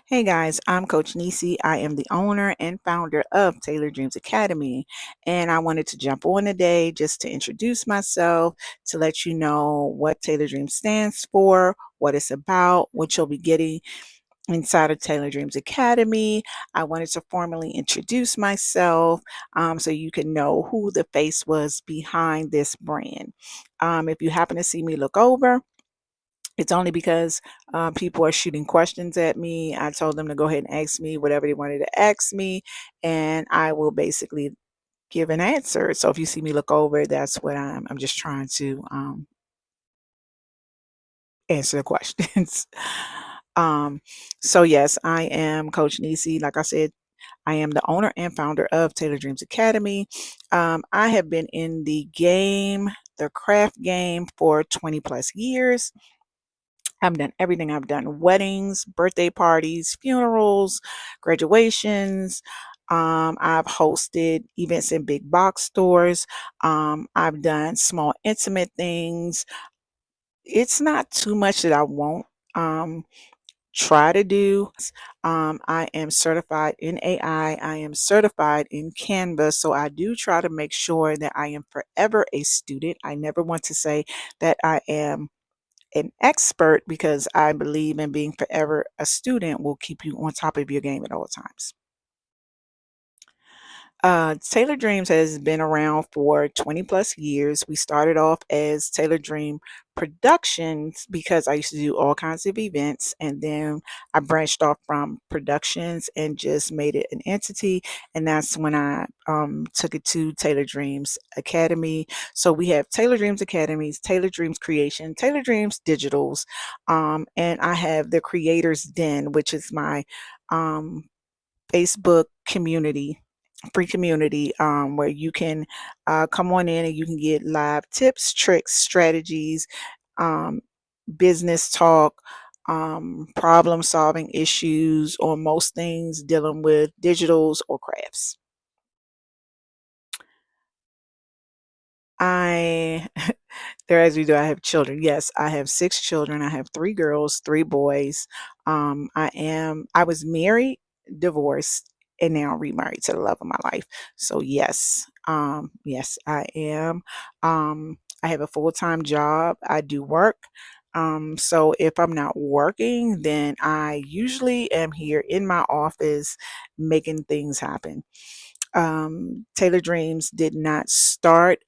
Hey guys, I'm Coach NeeCee. I am the owner and founder of Taylor Dreams Academy. And I wanted to jump on today just to introduce myself, to let you know what Taylor Dreams stands for, what it's about, what you'll be getting inside of Taylor Dreams Academy. I wanted to formally introduce myself so you can know who the face was behind this brand. If you happen to see me look over, it's only because people are shooting questions at me. I told them to go ahead and ask me whatever they wanted to ask me, and I will basically give an answer. So if you see me look over, that's what I'm just trying to answer the questions. um, so yes, I am Coach NeeCee. Like I said, I am the owner and founder of Taylor Dreams Academy. I have been in the game, the craft game, for 20 plus years. I've done everything. I've done weddings, birthday parties, funerals, graduations. I've hosted events in big box stores. I've done small, intimate things. It's not too much that I won't um, try to do. I am certified in AI. I am certified in Canvas. So I do try to make sure that I am forever a student. I never want to say that I am an expert because I believe in being forever a student will keep you on top of your game at all times. Taylor Dreams has been around for 20 plus years. We started off as Taylor Dream Productions because I used to do all kinds of events, and then I branched off from productions and just made it an entity. And that's when I took it to Taylor Dreams Academy. So we have Taylor Dreams Academies, Taylor Dreams Creation, Taylor Dreams Digitals, and I have the Creators Den, which is my um, Facebook community, free community, where you can come on in and you can get live tips, tricks, strategies, um, business talk, problem solving issues, or most things dealing with digitals or crafts. I There, as we do, I have children. Yes, I have 6 children. I have 3 girls, 3 boys. I was married, divorced, and now remarried to the love of my life. So yes, yes, I am. I have a full-time job. I do work. So if I'm not working, then I usually am here in my office making things happen. Taylor Dreams did not start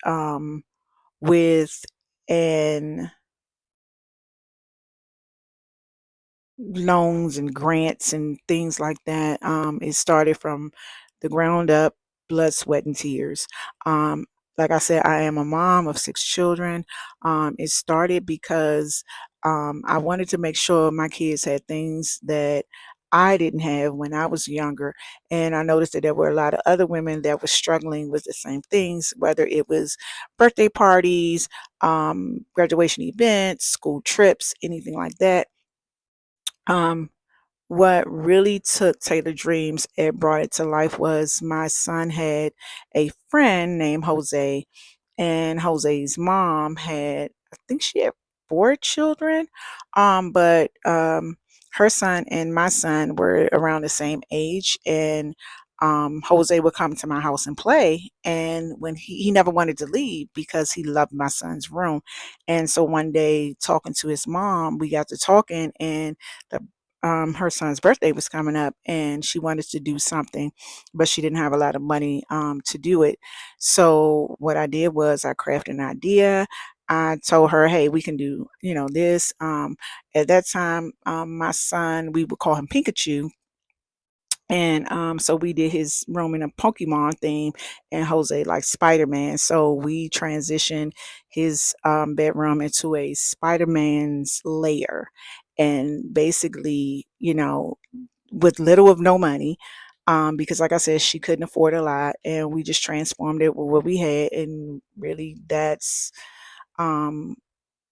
with an loans and grants and things like that. It started from the ground up, blood, sweat, and tears. Um, like I said, I am a mom of 6 children. It started because I wanted to make sure my kids had things that I didn't have when I was younger. And I noticed that there were a lot of other women that were struggling with the same things, whether it was birthday parties, graduation events, school trips, anything like that. Um, what really took Taylor Dreams and brought it to life was my son had a friend named Jose, and Jose's mom had, I think she had 4 children, but her son and my son were around the same age, and Jose would come to my house and play, and when he never wanted to leave because he loved my son's room. And so one day, talking to his mom, we got to talking, and the her son's birthday was coming up, and she wanted to do something, but she didn't have a lot of money to do it. So what I did was I crafted an idea. I told her, "Hey, we can do, this." At that time, my son, we would call him Pikachu, and so we did his room in a Pokemon theme, and Jose like Spider-Man. So we transitioned his bedroom into a Spider-Man's lair, and basically, with little of no money, because like I said, she couldn't afford a lot, and we just transformed it with what we had, and really, that's um,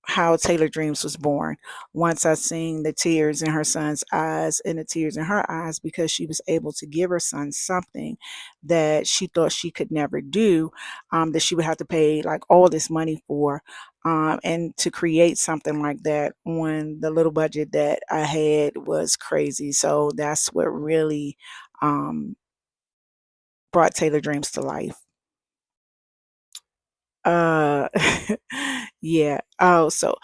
how Taylor Dreams was born. Once I seen the tears in her son's eyes and the tears in her eyes because she was able to give her son something that she thought she could never do, that she would have to pay like all this money for. And to create something like that on the little budget that I had was crazy. So that's what really um, brought Taylor Dreams to life. Uh, yeah. Oh, so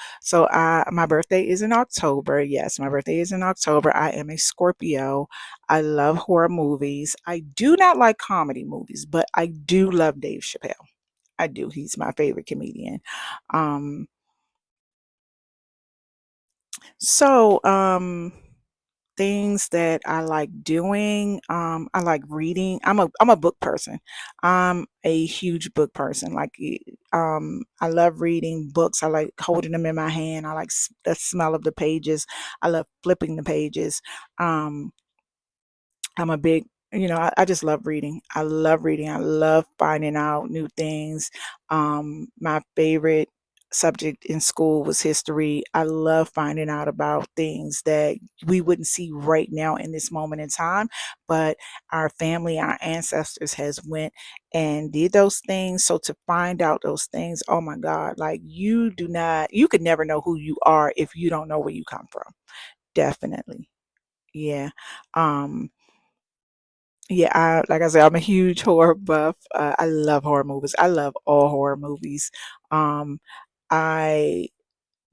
my birthday is in October. Yes, my birthday is in October. I am a Scorpio. I love horror movies. I do not like comedy movies, but I do love Dave Chappelle. I do. He's my favorite comedian. Um, so things that I like doing. I like reading. I'm a book person. I'm a huge book person. I love reading books. I like holding them in my hand. I like the smell of the pages. I love flipping the pages. Um, I'm a big, I just love reading. I love reading. I love finding out new things. My favorite subject in school was history. I love finding out about things that we wouldn't see right now in this moment in time, but our family, our ancestors has went and did those things. So to find out those things, oh my God, like you could never know who you are if you don't know where you come from. Definitely. Yeah. Um, yeah, like I said, I'm a huge horror buff. I love horror movies. I love all horror movies. Um, I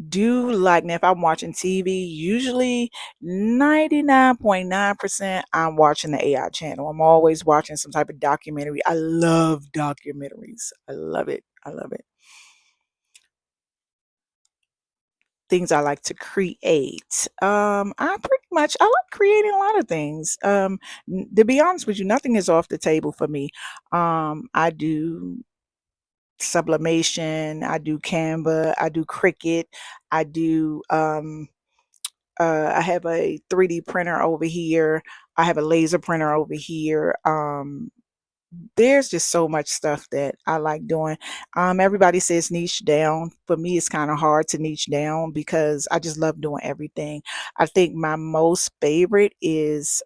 do like now if I'm watching TV, usually 99.9% I'm watching the AI channel. I'm always watching some type of documentary. I love documentaries. I love it. I love it. Things I like to create. I like creating a lot of things. To be honest with you, nothing is off the table for me. I do sublimation, I do Canva, I do Cricut, I do I have a 3D printer over here. I have a laser printer over here. There's just so much stuff that I like doing. Everybody says niche down. For me, it's kind of hard to niche down because I just love doing everything. I think my most favorite is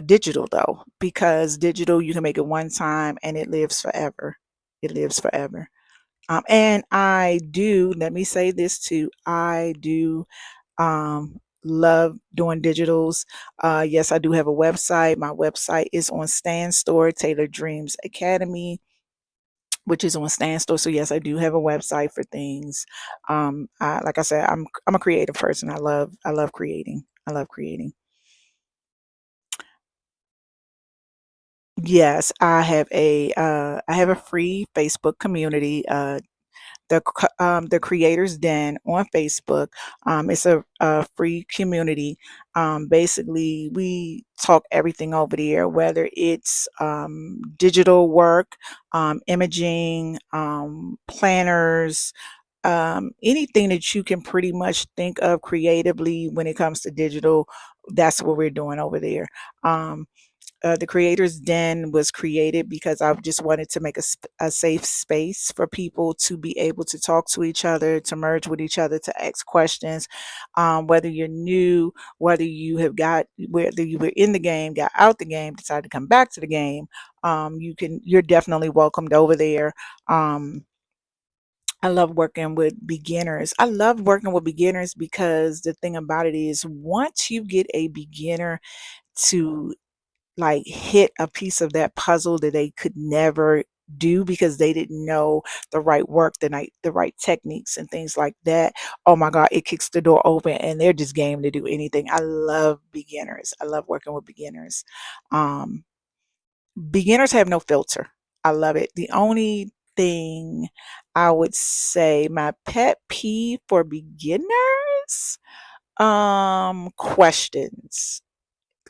digital though, because digital you can make it one time and it lives forever. It lives forever. And I do, let me say this too, I do love doing digitals. Yes, I do have a website. My website is on Stanstore, Taylor Dreams Academy, which is on Stanstore. So yes, I do have a website for things. Like I said, I'm a creative person. I love creating. I love creating. Yes, I have a free Facebook community. The Creators Den on Facebook. It's a free community. Basically, we talk everything over there, whether it's digital work, imaging, planners, anything that you can pretty much think of creatively when it comes to digital. That's what we're doing over there. Um, the Creators Den was created because I just wanted to make a safe space for people to be able to talk to each other, to merge with each other, to ask questions. Whether you're new, whether you were in the game, got out the game, decided to come back to the game, you're definitely welcomed over there. Um, I love working with beginners. I love working with beginners because the thing about it is once you get a beginner to like hit a piece of that puzzle that they could never do because they didn't know the right work, the right techniques and things like that. Oh my God, it kicks the door open and they're just game to do anything. I love beginners. I love working with beginners. Um, Beginners have no filter. I love it. The only thing I would say my pet peeve for beginners,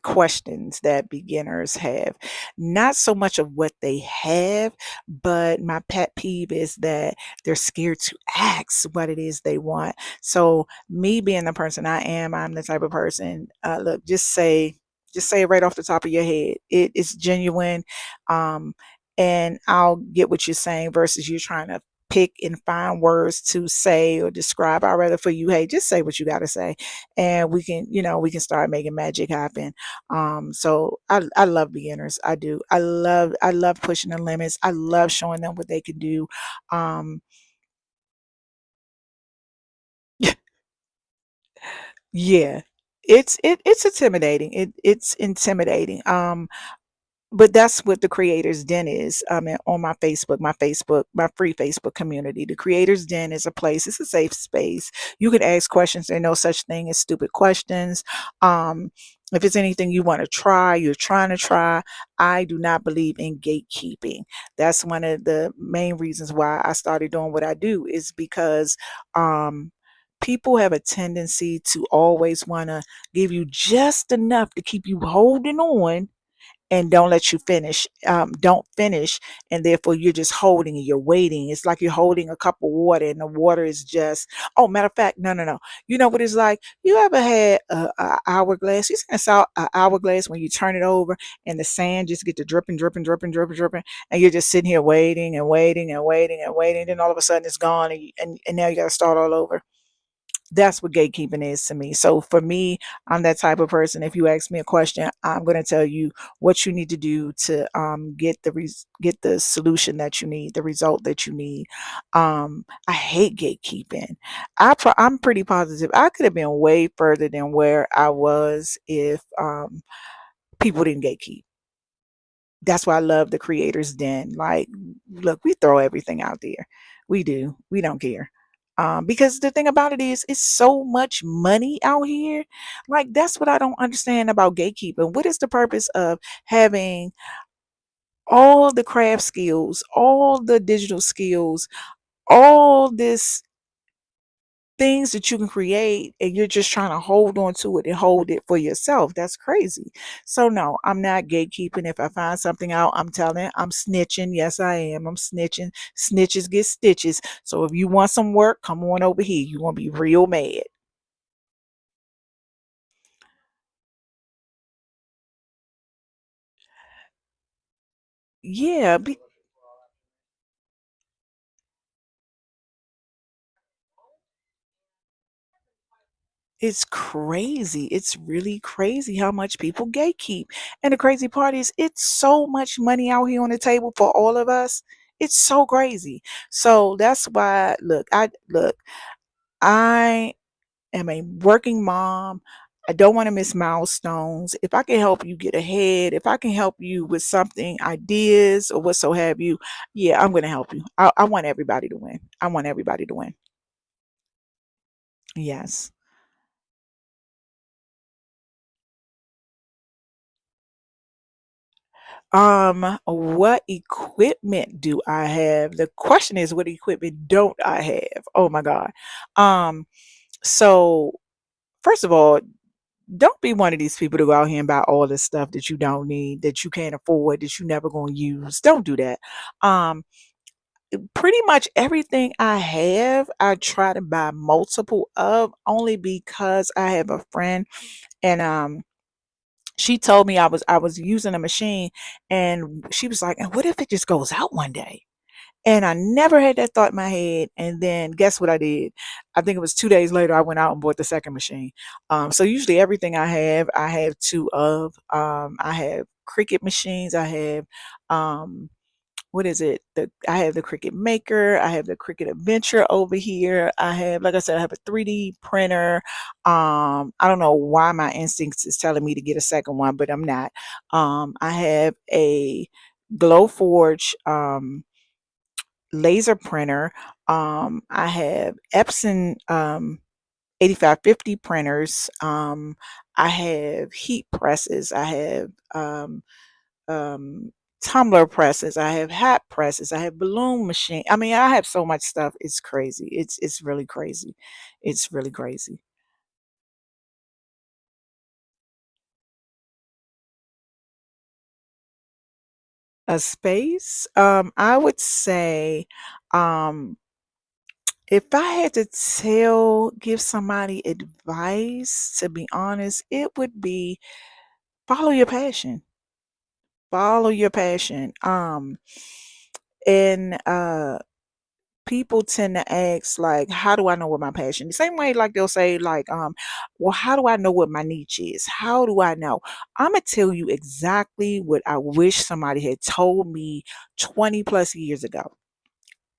questions that beginners have. Not so much of what they have, but my pet peeve is that they're scared to ask what it is they want. So me being the person I am, I'm the type of person, look, just say it right off the top of your head. It's genuine. Um, and I'll get what you're saying versus you trying to pick and find words to say or describe. I'd rather for you, hey, just say what you got to say, and we can start making magic happen. So I love beginners. I do. I love pushing the limits. I love showing them what they can do. Um, yeah, it's intimidating. It's intimidating. But that's what the Creators Den is. On my free Facebook community. The Creators Den is a place. It's a safe space. You can ask questions. There's no such thing as stupid questions. Um, if it's anything you want to try, you're trying to try. I do not believe in gatekeeping. That's one of the main reasons why I started doing what I do, is because um, people have a tendency to always want to give you just enough to keep you holding on and don't let you finish. Don't finish, and therefore you're just holding and you're waiting. It's like you're holding a cup of water, and the water is just. Oh, matter of fact, no, no, no. You know what it's like? You ever had a hourglass? You seen a hourglass when you turn it over, and the sand just get to dripping, dripping, dripping, dripping, dripping, and you're just sitting here waiting and waiting and waiting and waiting. Then all of a sudden it's gone, and now you got to start all over. That's what gatekeeping is to me. So for me, I'm that type of person. If you ask me a question, I'm going to tell you what you need to do to get the solution that you need, the result that you need. I hate gatekeeping. I'm pretty positive I could have been way further than where I was if people didn't gatekeep. That's why I love the Creators Den. Like, look, we throw everything out there. We do. We don't care. Because the thing about it is, it's so much money out here. Like, that's what I don't understand about gatekeeping. What is the purpose of having all the craft skills, all the digital skills, all this things that you can create, and you're just trying to hold on to it and hold it for yourself? That's crazy. So no, I'm not gatekeeping. If I find something out, I'm telling, I'm snitching. Yes, I am. I'm snitching. Snitches get stitches. So if you want some work, come on over here. You're gonna be real mad. Yeah, it's crazy. It's really crazy how much people gatekeep. And the crazy part is, it's so much money out here on the table for all of us. It's so crazy. So that's why, I am a working mom. I don't want to miss milestones. If I can help you get ahead, if I can help you with something, ideas or what so have you, yeah, I'm going to help you. I want everybody to win. I want everybody to win. Yes. What equipment do I have? The question is, what equipment don't I have? Oh my God. Um, so first of all, don't be one of these people to go out here and buy all this stuff that you don't need, that you can't afford, that you never gonna use. Don't do that. Um, Pretty much everything I have, I try to buy multiple of, only because I have a friend, and she told me I was using a machine, and she was like, "And what if it just goes out one day?" And I never had that thought in my head. And then guess what I did? I think it was 2 days later, I went out and bought the second machine. So usually everything I have two of. I have Cricut machines. I have, um, what is it? I have the Cricut Maker. I have the Cricut Adventure over here. I have, like I said, I have a 3D printer. I don't know why my instincts is telling me to get a second one, but I'm not. I have a Glowforge laser printer. I have Epson 8550 printers. I have heat presses. I have um, tumbler presses. I have hat presses. I have balloon machine. I mean, I have so much stuff. It's crazy. It's really crazy. It's really crazy. A space. I would say, um, if I had to give somebody advice, to be honest, it would be follow your passion. Follow your passion. And people tend to ask, like, how do I know what my passion? The same way, like they'll say, like, well, how do I know what my niche is? How do I know? I'm gonna tell you exactly what I wish somebody had told me 20 plus years ago.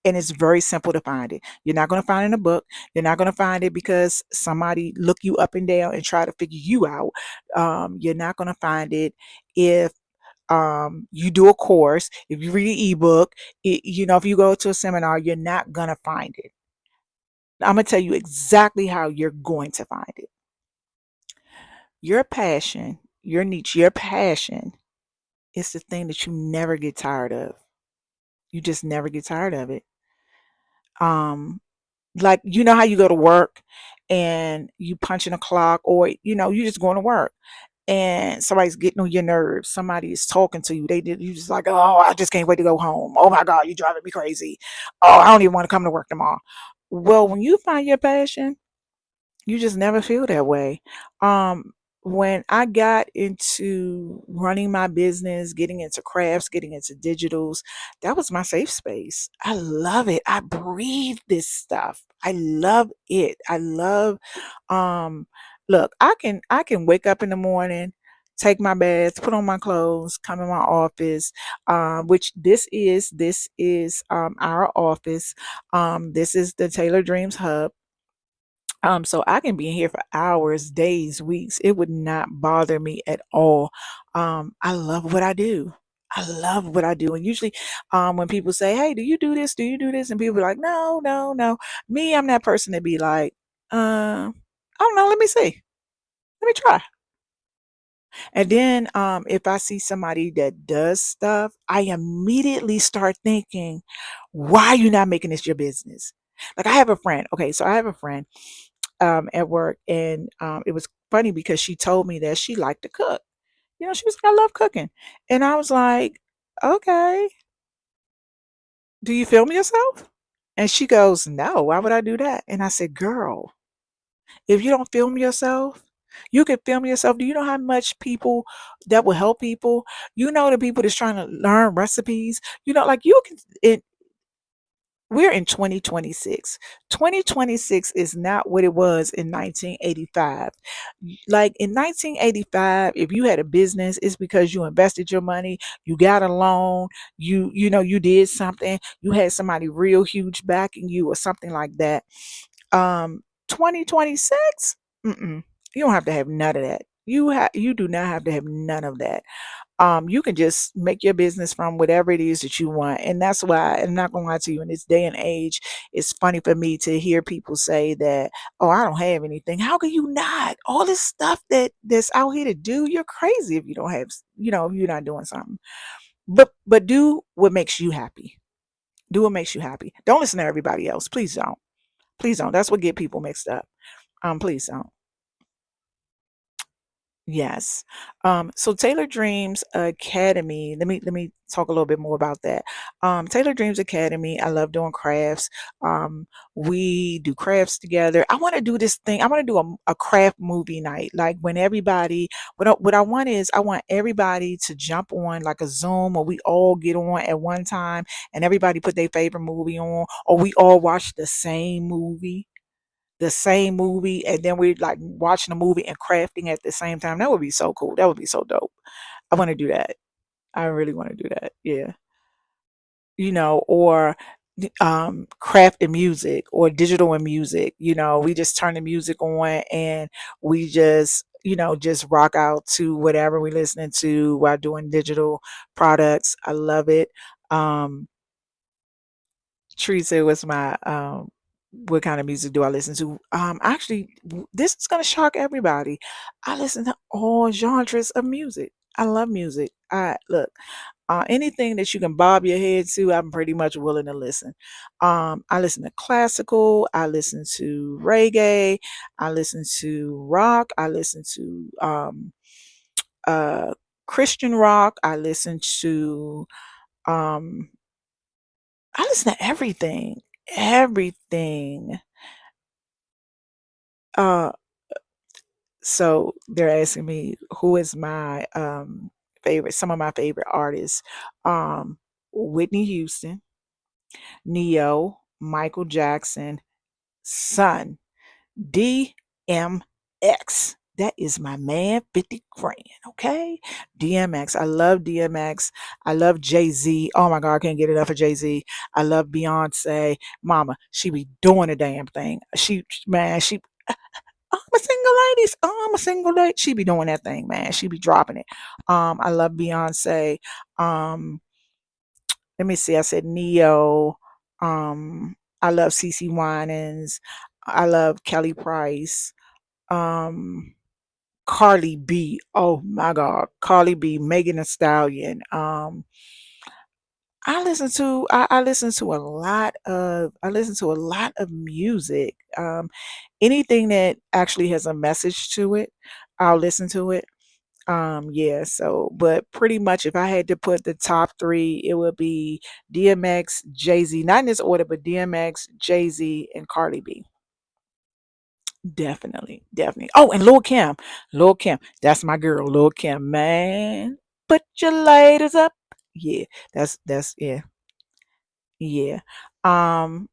And it's very simple to find it. You're not going to find it in a book. You're not going to find it because somebody look you up and down and try to figure you out. You're not going to find it if you do a course, if you read an ebook, if you go to a seminar, you're not going to find it. I'm going to tell you exactly how you're going to find it. Your passion, your niche, your passion is the thing that you never get tired of. You just never get tired of it. Like, you know how you go to work and you punch in a clock, or you just going to work and somebody's getting on your nerves, somebody is talking to you, they did, you just like, oh, I just can't wait to go home, oh my god, you driving me crazy, oh, I don't even want to come to work tomorrow. Well, when you find your passion, you just never feel that way. Um, when I got into running my business, getting into crafts, getting into digitals, that was my safe space. I love it. I breathe this stuff. I love it. I love um look, I can wake up in the morning, take my bath, put on my clothes, come in my office, which this is our office. This is the Taylor Dreams Hub. So I can be in here for hours, days, weeks. It would not bother me at all. I love what I do. I love what I do. And usually, when people say, "Hey, do you do this? Do you do this?" and people are like, "No, no, no." Me, I'm that person to be like, I don't know. Let me see. Let me try. And then, if I see somebody that does stuff, I immediately start thinking, "Why are you not making this your business?" Like, I have a friend. Okay, so I have a friend at work, and it was funny because she told me that she liked to cook. She was like, "I love cooking," and I was like, "Okay, do you film yourself?" And she goes, "No, why would I do that?" And I said, "Girl, if you don't film yourself, you can film yourself. Do you know how much people that will help people? You know, the people that's trying to learn recipes. Like, you can. We're in 2026. 2026 is not what it was in 1985. Like, in 1985, if you had a business, it's because you invested your money, you got a loan, you did something, you had somebody real huge backing you or something like that. 2026, mm-mm, you don't have to have none of that. You do not have to have none of that. You can just make your business from whatever it is that you want. And that's why, I'm not gonna lie to you, in this day and age, it's funny for me to hear people say that, oh, I don't have anything. How can you not? All this stuff that's out here to do, you're crazy if you don't have, if you're not doing something. But do what makes you happy. Do what makes you happy. Don't listen to everybody else. Please don't. Please don't. That's what get people mixed up. Please don't. Yes. So Taylor Dreams Academy, let me talk a little bit more about that. Taylor Dreams Academy, I love doing crafts. We do crafts together. I want to do this thing. I want to do a craft movie night. Like, when everybody, what I want is, I want everybody to jump on like a Zoom, or we all get on at one time and everybody put their favorite movie on, or we all watch the same movie, and then we're like watching a movie and crafting at the same time. That would be so cool. That would be so dope. I want to do that. I really want to do that. Yeah. Or craft and music, or digital and music. We just turn the music on and we just rock out to whatever we're listening to while doing digital products. I love it. Um, Teresa was my what kind of music do I listen to? Actually, this is gonna shock everybody. I listen to all genres of music. I love music. I look, anything that you can bob your head to, I'm pretty much willing to listen. I listen to classical, I listen to reggae, I listen to rock, I listen to uh Christian rock, um I listen to everything. Everything. Uh, so they're asking me who is my favorite, some of my favorite artists. Um, Whitney Houston, Neo. Michael Jackson, son, DMX. That is my man, 50 grand, okay? DMX. I love DMX. I love Jay Z. Oh my God, I can't get enough of Jay Z. I love Beyonce. Mama, she be doing the damn thing. Man, I'm a single lady. Oh, I'm a single lady. She be doing that thing, man. She be dropping it. I love Beyonce. Um, let me see. I said Neo. I love CC Winans. I love Kelly Price. Um, Carly B. Oh my God, Carly B. Megan Thee Stallion. I listen to a lot of music. Anything that actually has a message to it, I'll listen to it. Yeah, so but pretty much if I had to put the top three, it would be DMX, Jay-Z, not in this order, but DMX, Jay-Z, and Cardi B. Definitely, definitely. Oh, and Lil Kim. Lil Kim. That's my girl, Lil Kim, man. Put your lighters up. Yeah, that's yeah. Yeah. Um,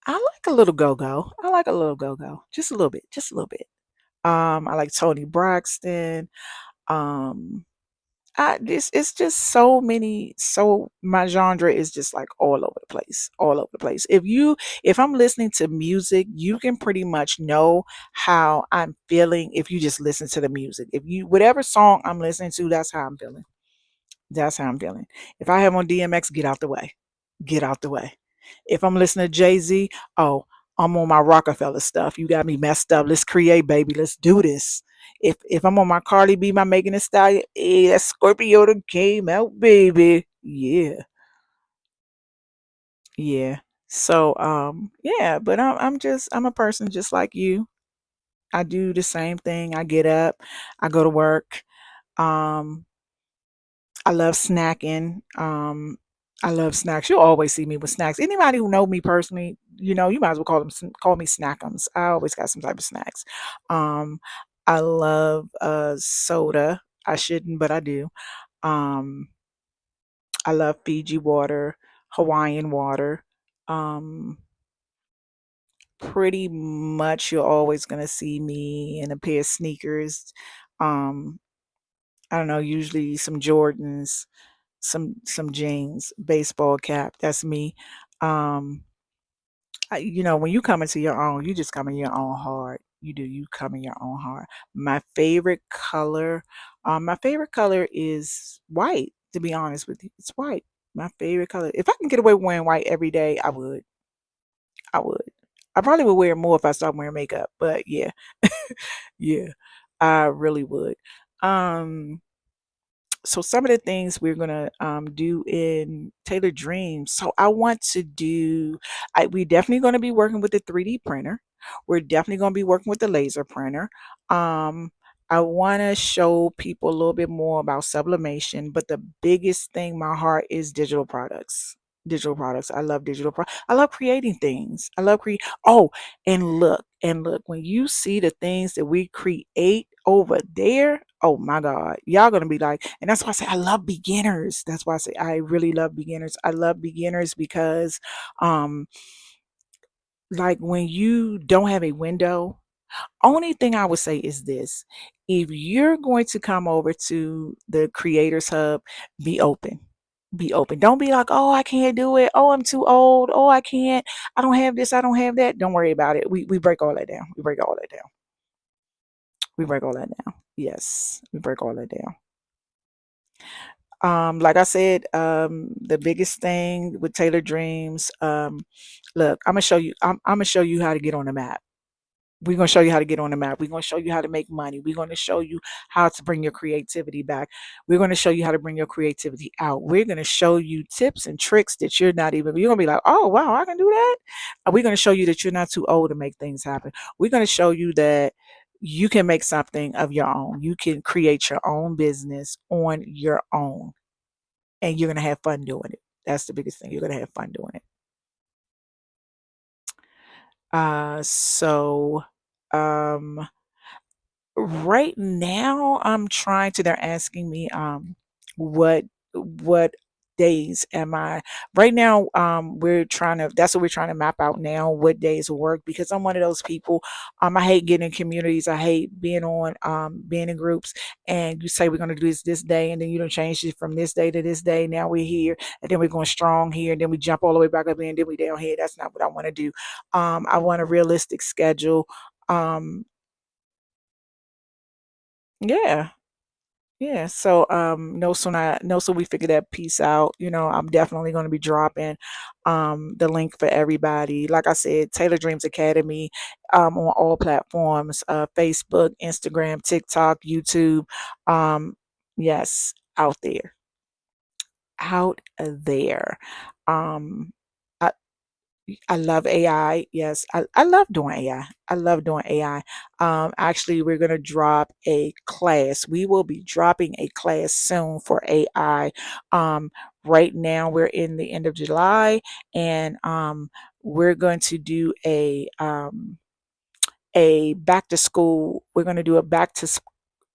I like a little go-go. I like a little go-go. Just a little bit, just a little bit. I like Tony Braxton. Um, it's just so many. So my genre is just like all over the place, all over the place. If I'm listening to music, you can pretty much know how I'm feeling if you just listen to the music. If you whatever song I'm listening to, that's how I'm feeling. That's how I'm feeling. If I have on DMX, get out the way. Get out the way. If I'm listening to Jay-Z, oh, I'm on my Rockefeller stuff. You got me messed up. Let's create, baby. Let's do this. If I'm on my Cardi B, my Megan Thee Stallion, hey, that Scorpio that came out, baby. Yeah, yeah. So yeah, but I'm a person just like you. I do the same thing. I get up, I go to work. Um, I love snacking. I love snacks. You'll always see me with snacks. Anybody who know me personally, you might as well call me snackums. I always got some type of snacks. Um, I love soda. I shouldn't, but I do. Um, I love Fiji water, Hawaiian water. Um, Pretty much you're always gonna see me in a pair of sneakers. Um, I don't know, usually some Jordans, some jeans, baseball cap. That's me. Um, when you come into your own, you just come in your own heart. You do. You come in your own heart. My favorite color is white. To be honest with you, it's white. My favorite color. If I can get away with wearing white every day, I would. I would. I probably would wear more if I stopped wearing makeup. But yeah, yeah, I really would. Um, so some of the things we're gonna do in Taylor Dreams. So I want to do. We definitely going to be working with the 3D printer. We're definitely going to be working with the laser printer. Um, I want to show people a little bit more about sublimation, but the biggest thing my heart is digital products. Digital products. I love digital products. I love creating things. I love create. Oh, and look, when you see the things that we create over there, oh my God, y'all gonna be like, and that's why I say I love beginners. That's why I say I really love beginners. I love beginners because, um, like when you don't have a window, only thing I would say is this: if you're going to come over to the Creators Hub, be open. Be open. Don't be like, oh, I can't do it. Oh, I'm too old. Oh, I can't. I don't have this. I don't have that. Don't worry about it. We break all that down. We break all that down. We break all that down. Yes, we break all that down. Like I said, the biggest thing with Taylor Dreams, look, I'm gonna show you how to get on the map. We're gonna show you how to get on the map. We're gonna show you how to make money. We're gonna show you how to bring your creativity back. We're gonna show you how to bring your creativity out. We're gonna show you tips and tricks that you're gonna be like, oh wow, I can do that. We're gonna show you that you're not too old to make things happen. We're gonna show you that you can make something of your own. You can create your own business on your own, and you're gonna have fun doing it. That's the biggest thing. You're gonna have fun doing it. So um right now I'm trying to they're asking me what what days am I right now? We're trying to That's what we're trying to map out now, what days will work, because I'm one of those people. I hate getting in communities. I hate being in groups, and you say we're going to do this day, and then you don't change it from this day to this day. Now we're here, and then we're going strong here, and then we jump all the way back up in, and then we down here. That's not what I want to do. I want a realistic schedule. um yeah. Yeah, so no, so we figured that piece out. I'm definitely going to be dropping the link for everybody. Like I said, Taylor Dreams Academy, on all platforms, Facebook, Instagram, TikTok, YouTube. Yes, out there, out there. Um, I, I love AI. Yes, I love doing AI. I love doing AI. Actually, we're going to drop a class. We will be dropping a class soon for AI. Right now, we're in the end of July, and we're going to do a back to school. We're going to do a back to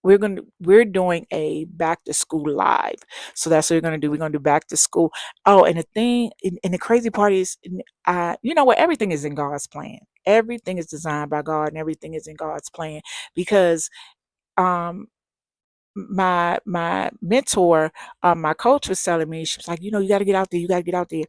we're doing a back to school live. So that's what we're gonna do. We're gonna do back to school. Oh, and the thing, and the crazy part is, you know what? Everything is in God's plan. Everything is designed by God, and everything is in God's plan. Because um, my mentor, my coach was telling me, she was like, you got to get out there. You got to get out there.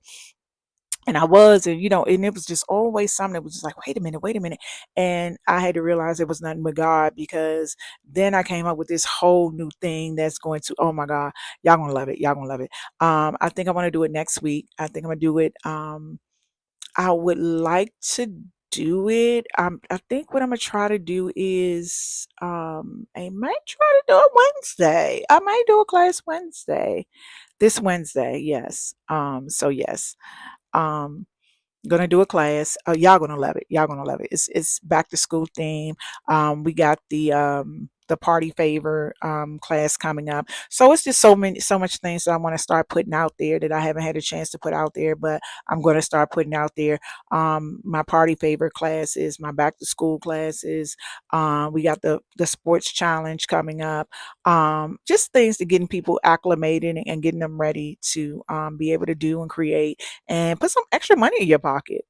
And I was, and it was just always something that was just like, wait a minute. And I had to realize it was nothing but God, because then I came up with this whole new thing that's going to, oh my God, y'all gonna love it. Y'all gonna love it. I think I want to do it next week. I think I'm gonna do it. I would like to do it. I think what I'm gonna try to do is, I might try to do it Wednesday. I might do a class Wednesday, this Wednesday. Yes. So yes. Um, Gonna do a class. Y'all gonna love it. Y'all gonna love it. It's back to school theme. We got the party favor class coming up. So it's just so much things that I want to start putting out there that I haven't had a chance to put out there, but I'm gonna start putting out there. My party favor classes, my back to school classes. We got the sports challenge coming up. Just things to getting people acclimated, and getting them ready to be able to do and create, and put some extra money in your pocket.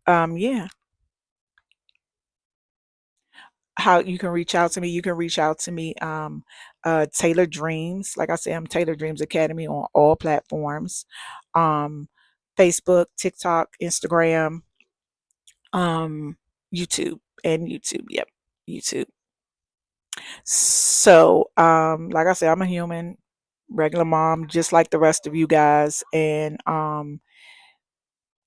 Yeah. How you can reach out to me? You can reach out to me, Taylor Dreams. Like I said, I'm Taylor Dreams Academy on all platforms, um, Facebook, TikTok, Instagram, um, YouTube, and YouTube. Yep, YouTube. So, like I said, I'm a human, regular mom, just like the rest of you guys, and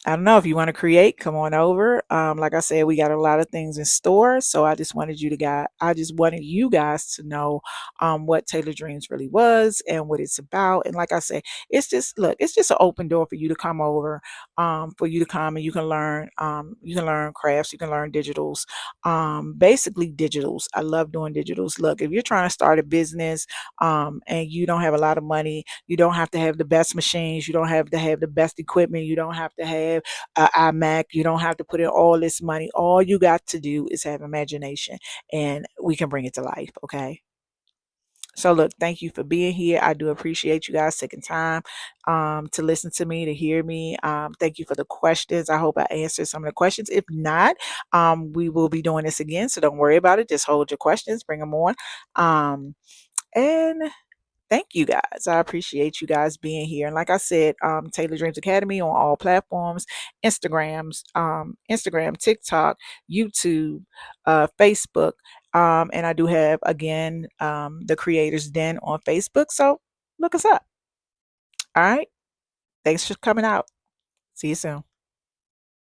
I don't know if you want to create, come on over. Like I said, we got a lot of things in store. So I just wanted you guys to know what Taylor Dreams really was and what it's about. And like I said, it's just an open door for you to come over, for you to come, and you can learn crafts, you can learn digitals, basically digitals. I love doing digitals. Look, if you're trying to start a business, and you don't have a lot of money, you don't have to have the best machines, you don't have to have the best equipment, you don't have to have iMac, you don't have to put in all this money. All you got to do is have imagination, and we can bring it to life. Okay. So look, thank you for being here. I do appreciate you guys taking time to listen to me, to hear me. Thank you for the questions. I hope I answered some of the questions. If not, we will be doing this again. So don't worry about it. Just hold your questions, bring them on. And thank you guys. I appreciate you guys being here. And like I said, Taylor Dreams Academy on all platforms, Instagram, TikTok, YouTube, Facebook. And I do have, again, the Creators Den on Facebook. So look us up. All right. Thanks for coming out. See you soon.